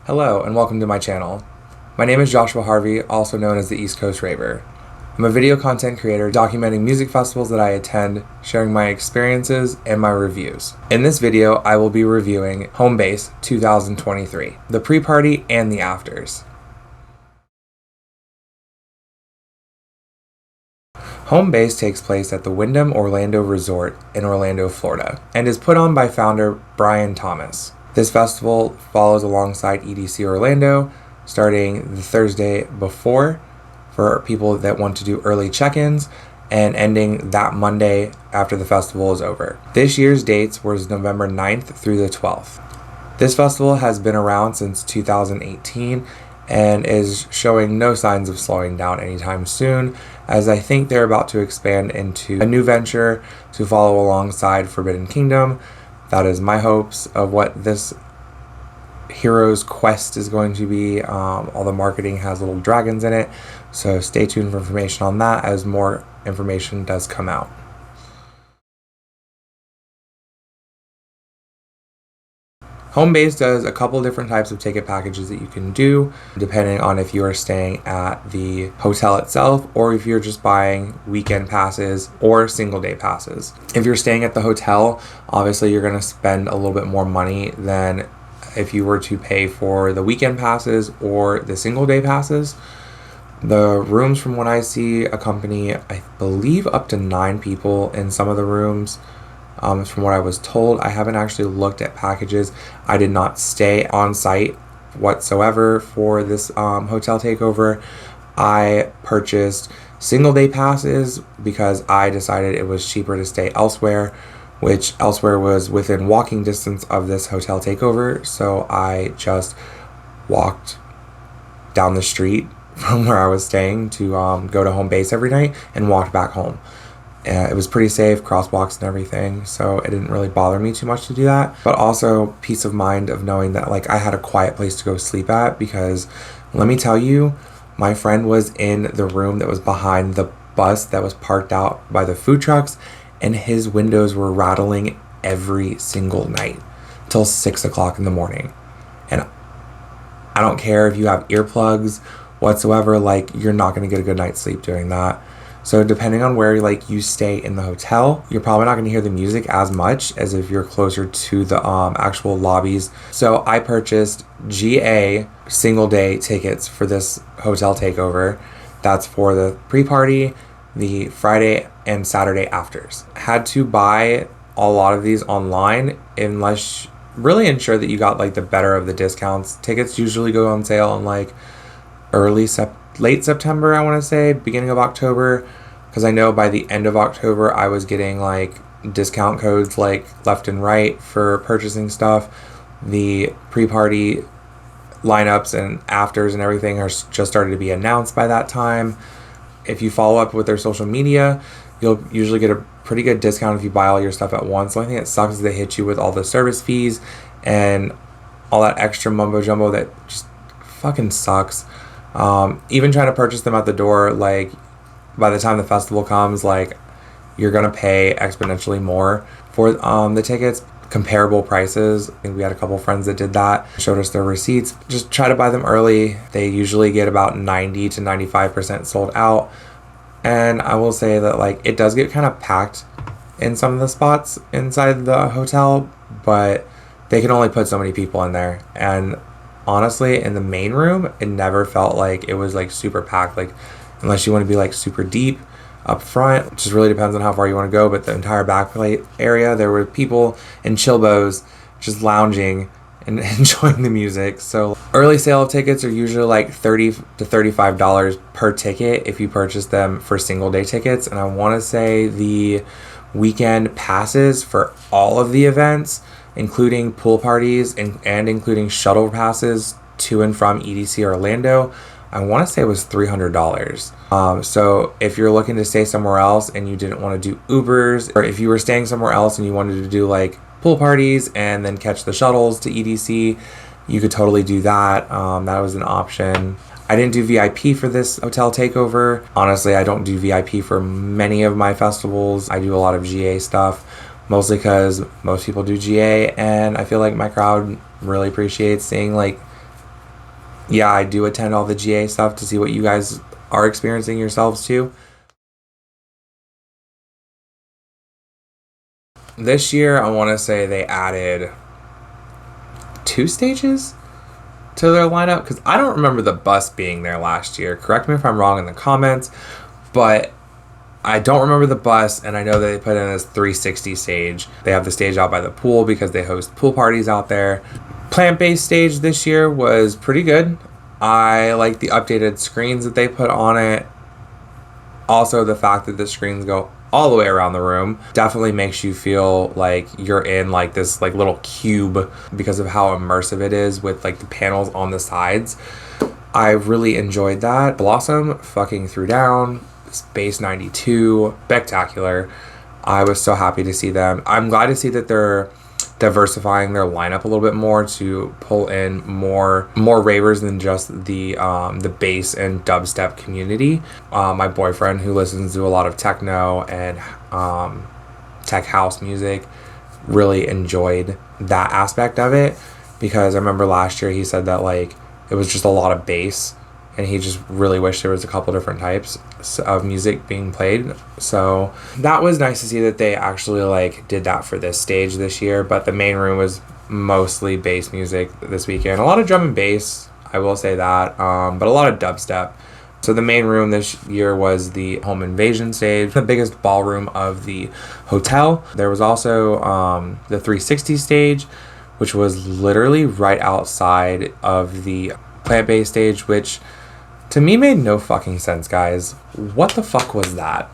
Hello and welcome to my channel. My name is Joshua Harvey, also known as the East Coast Raver. I'm a video content creator documenting music festivals that I attend, sharing my experiences and my reviews. In this video, I will be reviewing Homebase 2023, the pre-party and the afters. Homebase takes place at the Wyndham Orlando Resort in Orlando, Florida, and is put on by founder Brian Thomas. This festival follows alongside EDC Orlando, starting the Thursday before for people that want to do early check-ins, and ending that Monday after the festival is over. This year's dates was November 9th through the 12th. This festival has been around since 2018 and is showing no signs of slowing down anytime soon, as I think they're about to expand into a new venture to follow alongside Forbidden Kingdom. That is my hopes of what this hero's quest is going to be. All the marketing has little dragons in it, so stay tuned for information on that as more information does come out. Homebase does a couple different types of ticket packages that you can do depending on if you are staying at the hotel itself or if you're just buying weekend passes or single day passes. If you're staying at the hotel, obviously you're going to spend a little bit more money than if you were to pay for the weekend passes or the single day passes. The rooms, from what I see, accompany, I believe, up to 9 people in some of the rooms. From what I was told, I haven't actually looked at packages. I did not stay on site whatsoever for this hotel takeover. I purchased single day passes because I decided it was cheaper to stay elsewhere, which elsewhere was within walking distance of this hotel takeover. So I just walked down the street from where I was staying to go to Homebase every night and walked back home. It was pretty safe, crosswalks and everything, so it didn't really bother me too much to do that. But also peace of mind of knowing that like I had a quiet place to go sleep at, because let me tell you, my friend was in the room that was behind the bus that was parked out by the food trucks, and his windows were rattling every single night till 6 o'clock in the morning. And I don't care if you have earplugs whatsoever, like you're not going to get a good night's sleep doing that. So depending on where like you stay in the hotel, you're probably not going to hear the music as much as if you're closer to the actual lobbies. So I purchased GA single day tickets for this hotel takeover. That's for the pre-party, the Friday and Saturday afters. Had to buy a lot of these online unless really ensure that you got like the better of the discounts. Tickets usually go on sale in like late September, I want to say, beginning of October, because I know by the end of October I was getting like discount codes like left and right for purchasing stuff. The pre-party lineups and afters and everything are just started to be announced by that time. If you follow up with their social media, you'll usually get a pretty good discount if you buy all your stuff at once. The only thing that sucks is they hit you with all the service fees and all that extra mumbo jumbo that just fucking sucks. Even trying to purchase them at the door, like by the time the festival comes, like you're gonna pay exponentially more for the tickets. Comparable prices. I think we had a couple friends that did that, showed us their receipts. Just try to buy them early. They usually get about 90 to 95% sold out, and I will say that like it does get kind of packed in some of the spots inside the hotel, but they can only put so many people in there. And honestly, in the main room, it never felt like it was like super packed, like unless you want to be like super deep up front, which just really depends on how far you want to go. But the entire backplate area, there were people in chilbos just lounging and enjoying the music. So early sale tickets are usually like $30 to $35 per ticket if you purchase them for single day tickets. And I want to say the weekend passes for all of the events, including pool parties and including shuttle passes to and from EDC Orlando, I want to say it was $300. So if you're looking to stay somewhere else and you didn't want to do Ubers, or if you were staying somewhere else and you wanted to do like pool parties and then catch the shuttles to EDC, you could totally do that. That was an option. I didn't do VIP for this hotel takeover. Honestly, I don't do VIP for many of my festivals. I do a lot of GA stuff, mostly because most people do GA, and I feel like my crowd really appreciates seeing like Yeah, I do attend all the GA stuff to see what you guys are experiencing yourselves too. This year, I want to say they added 2 stages to their lineup because I don't remember the bus being there last year. Correct me if I'm wrong in the comments, but I don't remember the bus, and I know they put in this 360 stage. They have the stage out by the pool because they host pool parties out there. Plant-based stage this year was pretty good. I like the updated screens that they put on it. Also, the fact that the screens go all the way around the room definitely makes you feel like you're in like this like little cube because of how immersive it is with like the panels on the sides. I really enjoyed that. Blossom fucking threw down. Space 92, spectacular. I was so happy to see them. I'm glad to see that they're diversifying their lineup a little bit more to pull in more ravers than just the bass and dubstep community. My boyfriend, who listens to a lot of techno and tech house music, really enjoyed that aspect of it, because I remember last year he said that like it was just a lot of bass and he just really wished there was a couple different types of music being played. So that was nice to see that they actually like did that for this stage this year. But the main room was mostly bass music this weekend. A lot of drum and bass, I will say that, but a lot of dubstep. So the main room this year was the home invasion stage, the biggest ballroom of the hotel. There was also the 360 stage, which was literally right outside of the plant-based stage, which to me made no fucking sense, guys. What the fuck was that?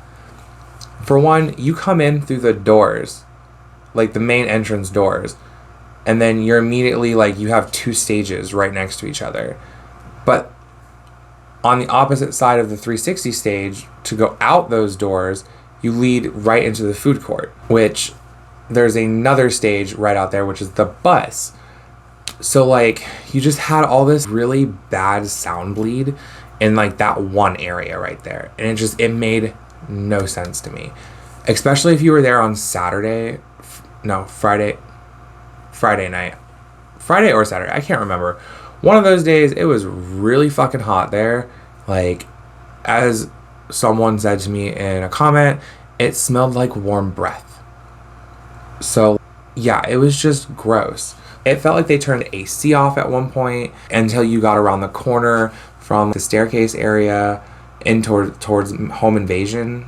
For one, you come in through the doors, like the main entrance doors, and then you're immediately like, you have 2 stages right next to each other. But on the opposite side of the 360 stage, to go out those doors, you lead right into the food court, which there's another stage right out there, which is the bus. So like, you just had all this really bad sound bleed in like that one area right there, and it made no sense to me, especially if you were there on Friday night, Friday or Saturday, I can't remember. One of those days, it was really fucking hot there. Like, as someone said to me in a comment, it smelled like warm breath. So yeah, it was just gross. It felt like they turned AC off at one point until you got around the corner from the staircase area in towards home invasion,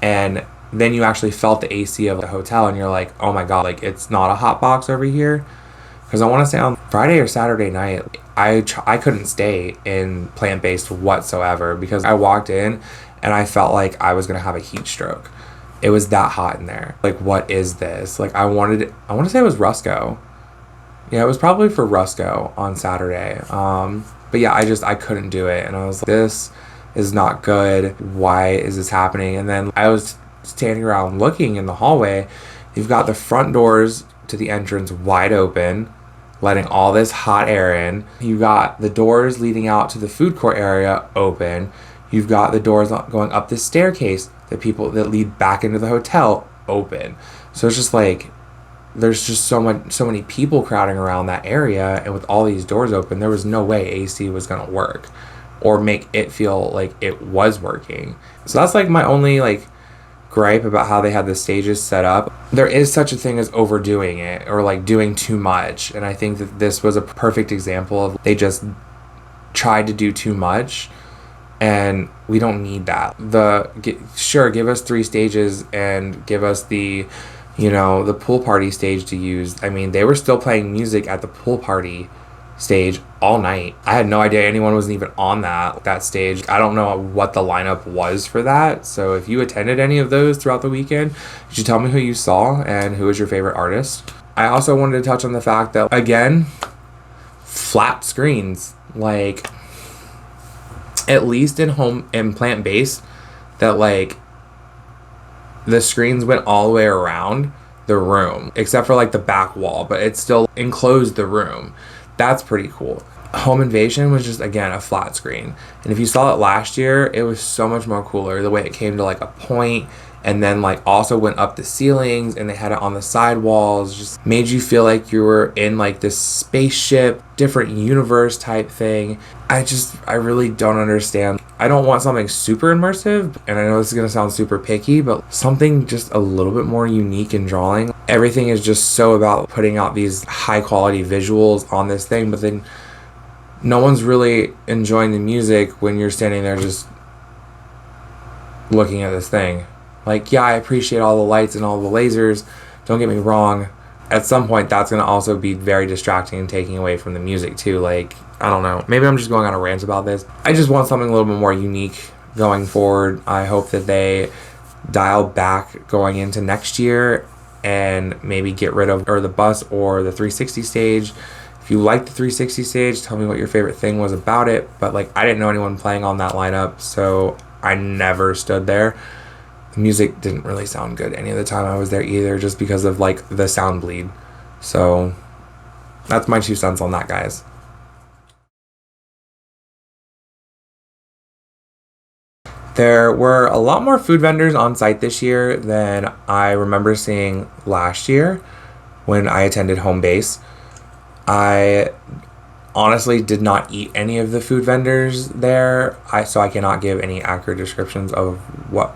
and then you actually felt the AC of the hotel, and you're like, oh my god, like it's not a hot box over here. Because I want to say on Friday or Saturday night, I couldn't stay in plant-based whatsoever because I walked in and I felt like I was gonna have a heat stroke. It was that hot in there. Like, what is this? Like, I want to say it was Rusco. Yeah, it was probably for Rusco on Saturday. But yeah, I couldn't do it. And I was like, this is not good. Why is this happening? And then I was standing around looking in the hallway. You've got the front doors to the entrance wide open, letting all this hot air in. You got the doors leading out to the food court area open. You've got the doors going up the staircase that lead back into the hotel open. So it's just like, there's just so many people crowding around that area, and with all these doors open, there was no way AC was gonna work or make it feel like it was working. So that's like my only like gripe about how they had the stages set up. There is such a thing as overdoing it or like doing too much, and I think that this was a perfect example of they just tried to do too much, and we don't need that. Sure, give us 3 stages and give us the pool party stage to use. I mean, they were still playing music at the pool party stage all night. I had no idea anyone was even on that stage. I don't know what the lineup was for that. So if you attended any of those throughout the weekend, could you tell me who you saw and who was your favorite artist? I also wanted to touch on the fact that, again, flat screens. Like, at least in plant-based, that like the screens went all the way around the room, except for like the back wall, but it still enclosed the room. That's pretty cool. Home Invasion was just, again, a flat screen. And if you saw it last year, it was so much more cooler. The way it came to like a point, and then like also went up the ceilings, and they had it on the side walls, just made you feel like you were in like this spaceship, different universe type thing. I really don't understand. I don't want something super immersive, and I know this is going to sound super picky, but something just a little bit more unique in drawing. Everything is just so about putting out these high quality visuals on this thing, but then no one's really enjoying the music when you're standing there just looking at this thing. Like, yeah, I appreciate all the lights and all the lasers, don't get me wrong. At some point, that's going to also be very distracting and taking away from the music too. Like, I don't know. Maybe I'm just going on a rant about this. I just want something a little bit more unique going forward. I hope that they dial back going into next year and maybe get rid of or the bus or the 360 stage. If you like the 360 stage, tell me what your favorite thing was about it. But like, I didn't know anyone playing on that lineup, so I never stood there. The music didn't really sound good any of the time I was there either, just because of like the sound bleed. So that's my 2 cents on that, guys. There were a lot more food vendors on site this year than I remember seeing last year when I attended home base. I honestly did not eat any of the food vendors there, so I cannot give any accurate descriptions of what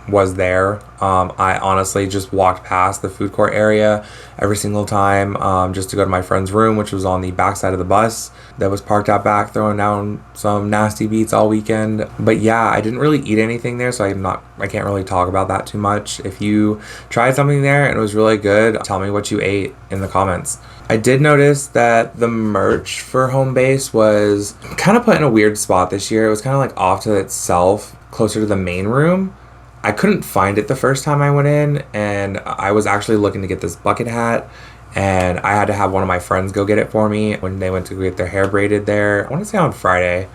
was there. I honestly just walked past the food court area every single time just to go to my friend's room, which was on the back side of the bus that was parked out back, throwing down some nasty beats all weekend. But yeah, I didn't really eat anything there, so I can't really talk about that too much. If you tried something there and it was really good, tell me what you ate in the comments. I did notice that the merch for home base was kind of put in a weird spot this year. It was kind of like off to itself, closer to the main room. I couldn't find it the first time I went in, and I was actually looking to get this bucket hat, and I had to have one of my friends go get it for me when they went to get their hair braided there. I want to say on Friday.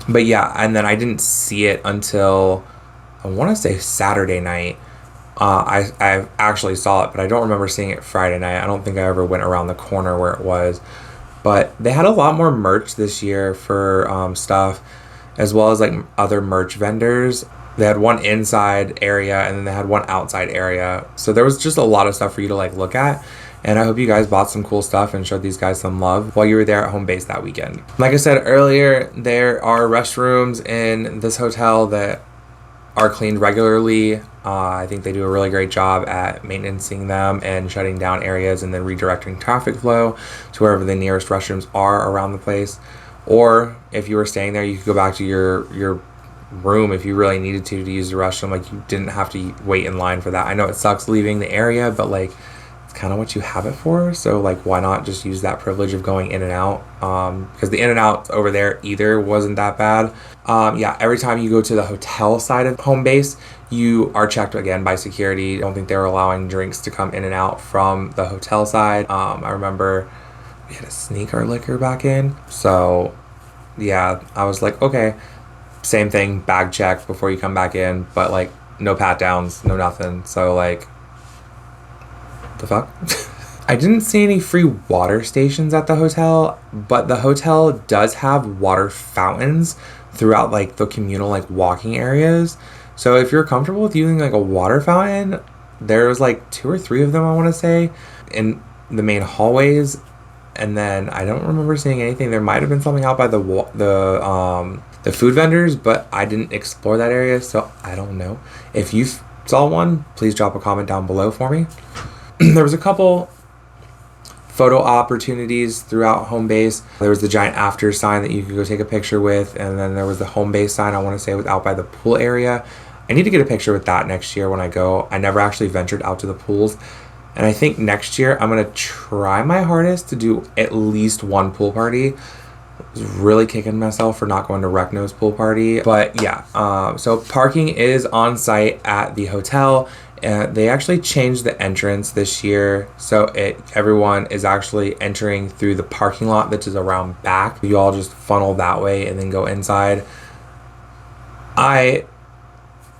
But yeah, and then I didn't see it until, I want to say Saturday night. I actually saw it, but I don't remember seeing it Friday night. I don't think I ever went around the corner where it was. But they had a lot more merch this year for stuff, as well as like other merch vendors. They had one inside area and then they had one outside area. So there was just a lot of stuff for you to like look at. And I hope you guys bought some cool stuff and showed these guys some love while you were there at home base that weekend. Like I said earlier, there are restrooms in this hotel that are cleaned regularly. I think they do a really great job at maintaining them and shutting down areas and then redirecting traffic flow to wherever the nearest restrooms are around the place. Or if you were staying there, you could go back to your room if you really needed to use the restroom. Like, you didn't have to wait in line for that. I know it sucks leaving the area, but like, it's kind of what you have it for. So like, why not just use that privilege of going in and out? Because the in and out over there either wasn't that bad. Yeah, every time you go to the hotel side of home base, you are checked again by security. I don't think they were allowing drinks to come in and out from the hotel side. I remember we had to sneak our liquor back in. So yeah, I was like, okay, same thing, bag check before you come back in, but like no pat downs, no nothing. So like, the fuck? I didn't see any free water stations at the hotel, but the hotel does have water fountains throughout like the communal like walking areas. So if you're comfortable with using like a water fountain, there's like 2 or 3 of them, I want to say, in the main hallways. And then I don't remember seeing anything. There might have been something out by the food vendors, but I didn't explore that area, so I don't know. If you saw one, please drop a comment down below for me. There was a couple photo opportunities throughout home base. There was the giant after sign that you could go take a picture with, and then there was the home base sign, I want to say, was out by the pool area. I need to get a picture with that next year when I go. I never actually ventured out to the pools, and I think next year I'm going to try my hardest to do at least one pool party. I was really kicking myself for not going to Recno's pool party. But yeah, so parking is on site at the hotel. They actually changed the entrance this year, so everyone is actually entering through the parking lot that is around back. You all just funnel that way and then go inside. I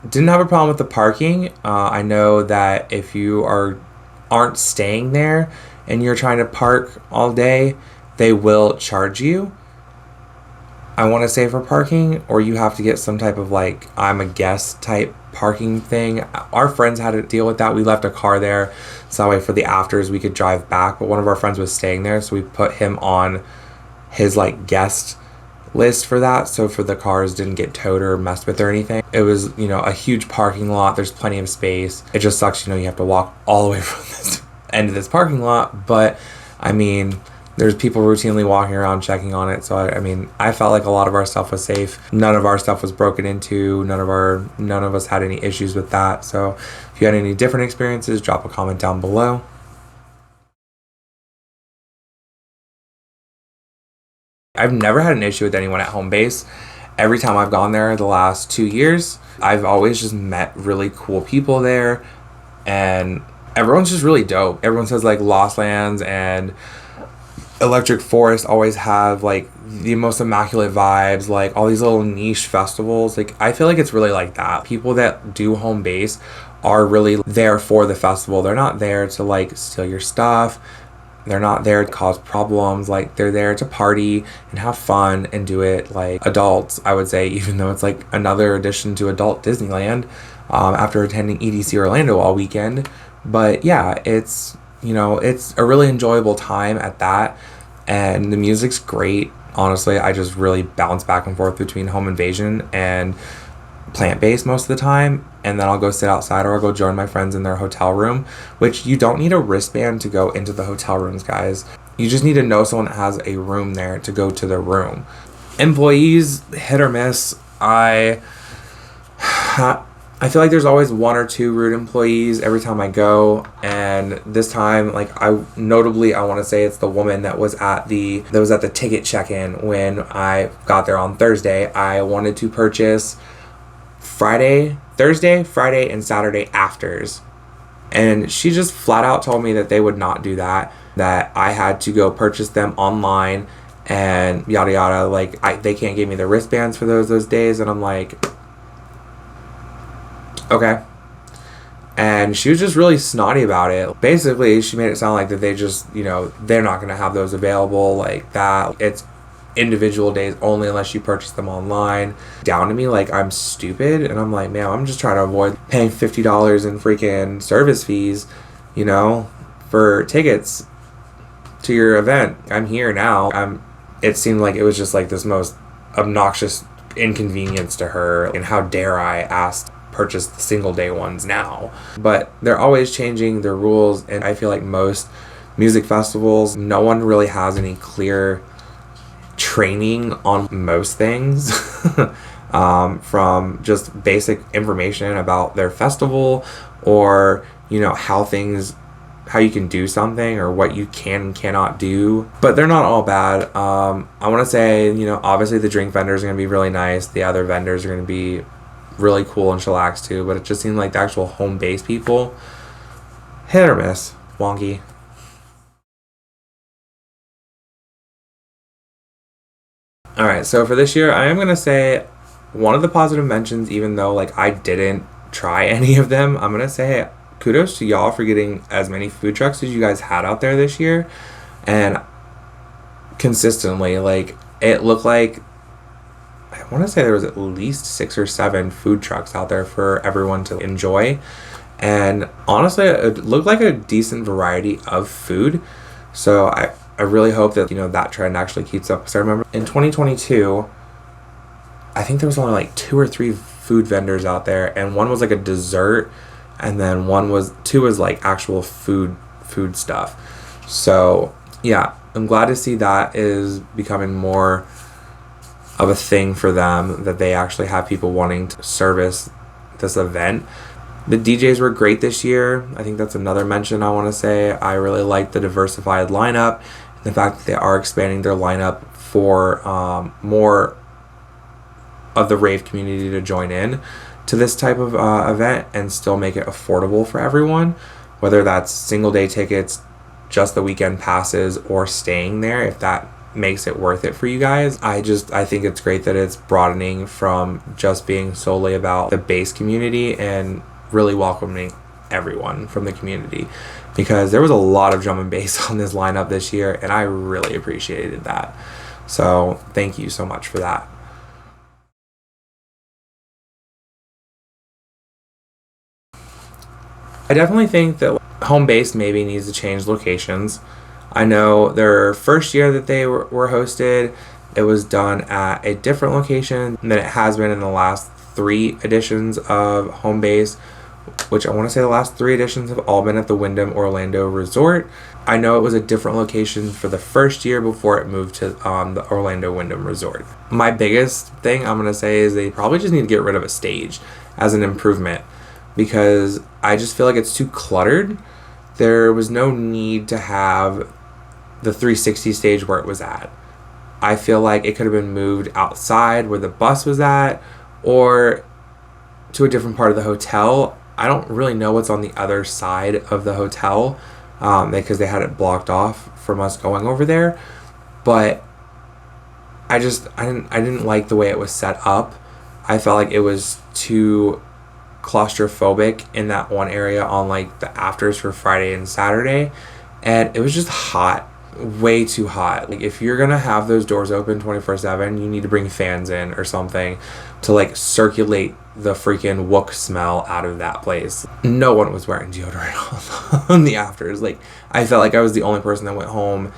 didn't have a problem with the parking. I know that if you aren't staying there and you're trying to park all day, they will charge you, I want to say, for parking, or you have to get some type of like I'm a guest type parking thing. Our friends had to deal with that. We left a car there, so that way for the afters we could drive back. But one of our friends was staying there, so we put him on his like guest list for that, so for the cars didn't get towed or messed with or anything. It was, a huge parking lot. There's plenty of space. It just sucks, you have to walk all the way from this end of this parking lot. But I mean, there's people routinely walking around checking on it. So I felt like a lot of our stuff was safe. None of our stuff was broken into. None of us had any issues with that. So if you had any different experiences, drop a comment down below. I've never had an issue with anyone at home base. Every time I've gone there the last 2 years, I've always just met really cool people there, and everyone's just really dope. Everyone says like Lost Lands and Electric Forest always have like the most immaculate vibes, like all these little niche festivals. Like I feel like it's really like that. People that do home base are really there for the festival. They're not there to like steal your stuff. They're not there to cause problems. Like they're there to party and have fun and do it like adults, I would say, even though it's like another addition to adult Disneyland after attending EDC Orlando all weekend. But yeah, it's a really enjoyable time at that, and the music's great. Honestly, I just really bounce back and forth between Home Invasion and plant-based most of the time, and then I'll go sit outside or I'll go join my friends in their hotel room, which you don't need a wristband to go into the hotel rooms, guys. You just need to know someone that has a room there to go to their room. Employees, hit or miss. I feel like there's always one or two rude employees every time I go, and this time, like I want to say it's the woman that was at the ticket check-in when I got there on Thursday. I wanted to purchase Thursday, Friday, and Saturday afters. And she just flat out told me that they would not do that I had to go purchase them online and yada yada. Like they can't give me the wristbands for those days. And I'm like, okay. And she was just really snotty about it. Basically, she made it sound like that they just, they're not going to have those available like that. It's individual days only unless you purchase them online. Down to me like I'm stupid, and I'm like, man, I'm just trying to avoid paying $50 in freaking service fees, for tickets to your event. I'm here now. It seemed like it was just like this most obnoxious inconvenience to her, and how dare I ask purchase the single day ones now. But they're always changing their rules, and I feel like most music festivals, no one really has any clear training on most things from just basic information about their festival, or how you can do something or what you can and cannot do. But they're not all bad. I want to say, obviously the drink vendors are going to be really nice. The other vendors are going to be really cool and chillax too, but it just seemed like the actual home base people, hit or miss, wonky. Alright, so for this year, I am going to say one of the positive mentions, even though like I didn't try any of them, I'm going to say kudos to y'all for getting as many food trucks as you guys had out there this year. And consistently, like it looked like, I want to say there was at least 6 or 7 food trucks out there for everyone to enjoy. And honestly, it looked like a decent variety of food. So I really hope that, that trend actually keeps up. Because I remember in 2022, I think there was only like 2 or 3 food vendors out there. And one was like a dessert. And then two was like actual food stuff. So yeah, I'm glad to see that is becoming more of a thing for them, that they actually have people wanting to service this event. The DJs were great this year. I think that's another mention I want to say. I really like the diversified lineup. The fact that they are expanding their lineup for more of the rave community to join in to this type of event and still make it affordable for everyone, whether that's single day tickets, just the weekend passes, or staying there, if that makes it worth it for you guys. I think it's great that it's broadening from just being solely about the base community and really welcoming everyone from the community, because there was a lot of drum and bass on this lineup this year, and I really appreciated that. So thank you so much for that. I definitely think that home base maybe needs to change locations. I know their first year that they were hosted, it was done at a different location than it has been in the last 3 editions of home base, which I want to say the last 3 editions have all been at the Wyndham Orlando Resort. I know it was a different location for the first year before it moved to the Orlando Wyndham Resort. My biggest thing I'm going to say is they probably just need to get rid of a stage as an improvement, because I just feel like it's too cluttered. There was no need to have the 360 stage where it was at. I feel like it could have been moved outside where the bus was at, or to a different part of the hotel. I don't really know what's on the other side of the hotel, because they had it blocked off from us going over there. But I didn't like the way it was set up. I felt like it was too claustrophobic in that one area on like the afters for Friday and Saturday, and it was just hot, way too hot. Like, if you're gonna have those doors open 24/7, you need to bring fans in or something to like circulate the freaking wook smell out of that place. No one was wearing deodorant on the afters. Like, I felt like I was the only person that went home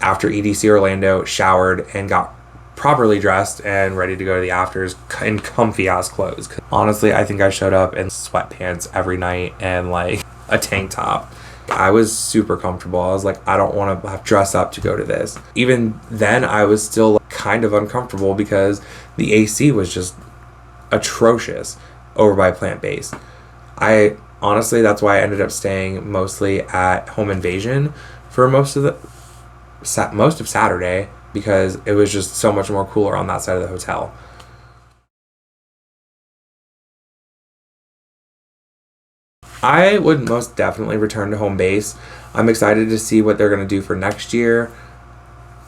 after EDC Orlando, showered, and got properly dressed and ready to go to the afters in comfy ass clothes. Honestly, I think I showed up in sweatpants every night and like a tank top. I was super comfortable. I was like, I don't want to have dress up to go to this. Even then, I was still kind of uncomfortable because the AC was just atrocious over by plant-based. I honestly, that's why I ended up staying mostly at Home Invasion for most of Saturday, because it was just so much more cooler on that side of the hotel. I would most definitely return to home base. I'm excited to see what they're going to do for next year,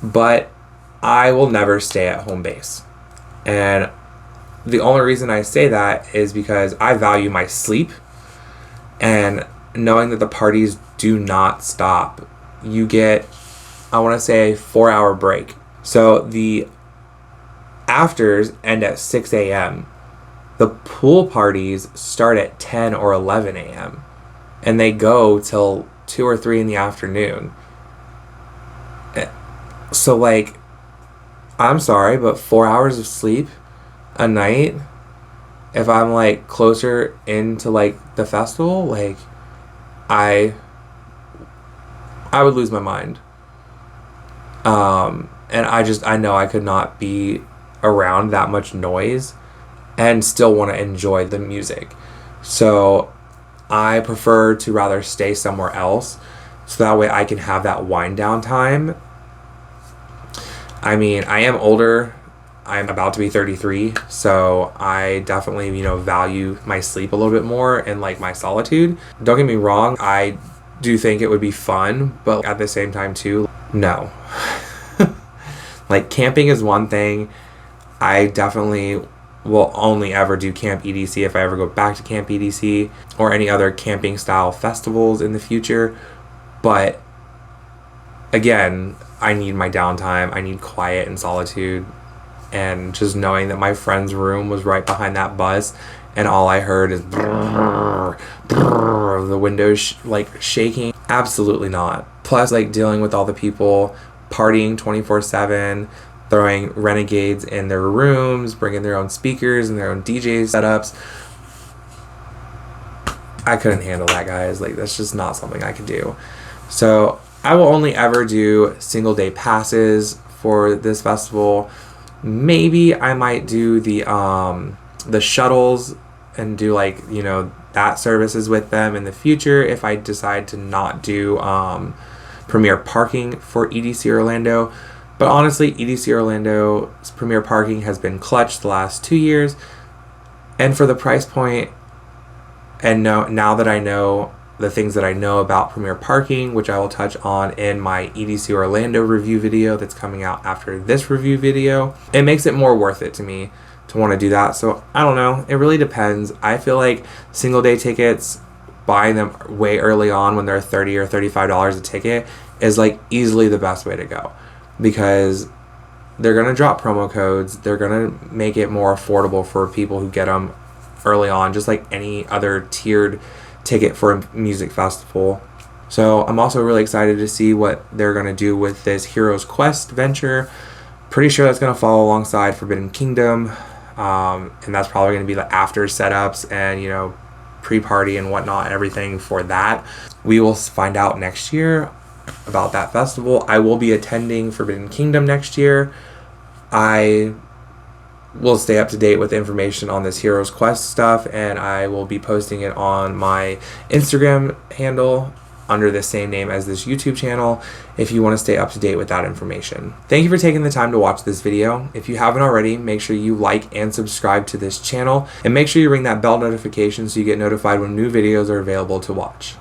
but I will never stay at home base. And the only reason I say that is because I value my sleep, and knowing that the parties do not stop. You get, I want to say, a 4-hour break. So the afters end at 6 a.m. The pool parties start at 10 or 11 a.m. and they go till 2 or 3 in the afternoon. So, like, I'm sorry, but 4 hours of sleep a night, if I'm like closer into like the festival, like, I would lose my mind. And I know I could not be around that much noise and still want to enjoy the music. So I prefer to rather stay somewhere else, so that way I can have that wind down time. I mean, I am older. I'm about to be 33, so I definitely, value my sleep a little bit more and like my solitude. Don't get me wrong, I do think it would be fun, but at the same time too, no. Like, camping is one thing. I definitely will only ever do Camp EDC if I ever go back to Camp EDC or any other camping style festivals in the future. But again, I need my downtime. I need quiet and solitude. And just knowing that my friend's room was right behind that bus, and all I heard is brrr, brrr, the windows shaking. Absolutely not. Plus, like, dealing with all the people partying 24/7, throwing renegades in their rooms, bringing their own speakers and their own DJ setups. I couldn't handle that, guys. Like, that's just not something I could do. So I will only ever do single day passes for this festival. Maybe I might do the shuttles and do that services with them in the future if I decide to not do premier parking for EDC Orlando. But honestly, EDC Orlando's premier parking has been clutch the last 2 years, and for the price point, and now that I know the things that I know about premier parking, which I will touch on in my EDC Orlando review video that's coming out after this review video, it makes it more worth it to me to want to do that. So I don't know, it really depends. I feel like single day tickets, buying them way early on when they're $30 or $35 a ticket, is like easily the best way to go, because they're going to drop promo codes. They're going to make it more affordable for people who get them early on, just like any other tiered ticket for a music festival. So I'm also really excited to see what they're going to do with this Heroes Quest venture. Pretty sure that's going to follow alongside Forbidden Kingdom, and that's probably going to be the after setups and, you know, pre-party and whatnot and everything for that. We will find out next year about that festival. I will be attending Forbidden Kingdom next year. I will stay up to date with information on this Heroes Quest stuff, and I will be posting it on my Instagram handle under the same name as this YouTube channel if you want to stay up to date with that information. Thank you for taking the time to watch this video. If you haven't already, make sure you like and subscribe to this channel, and make sure you ring that bell notification so you get notified when new videos are available to watch.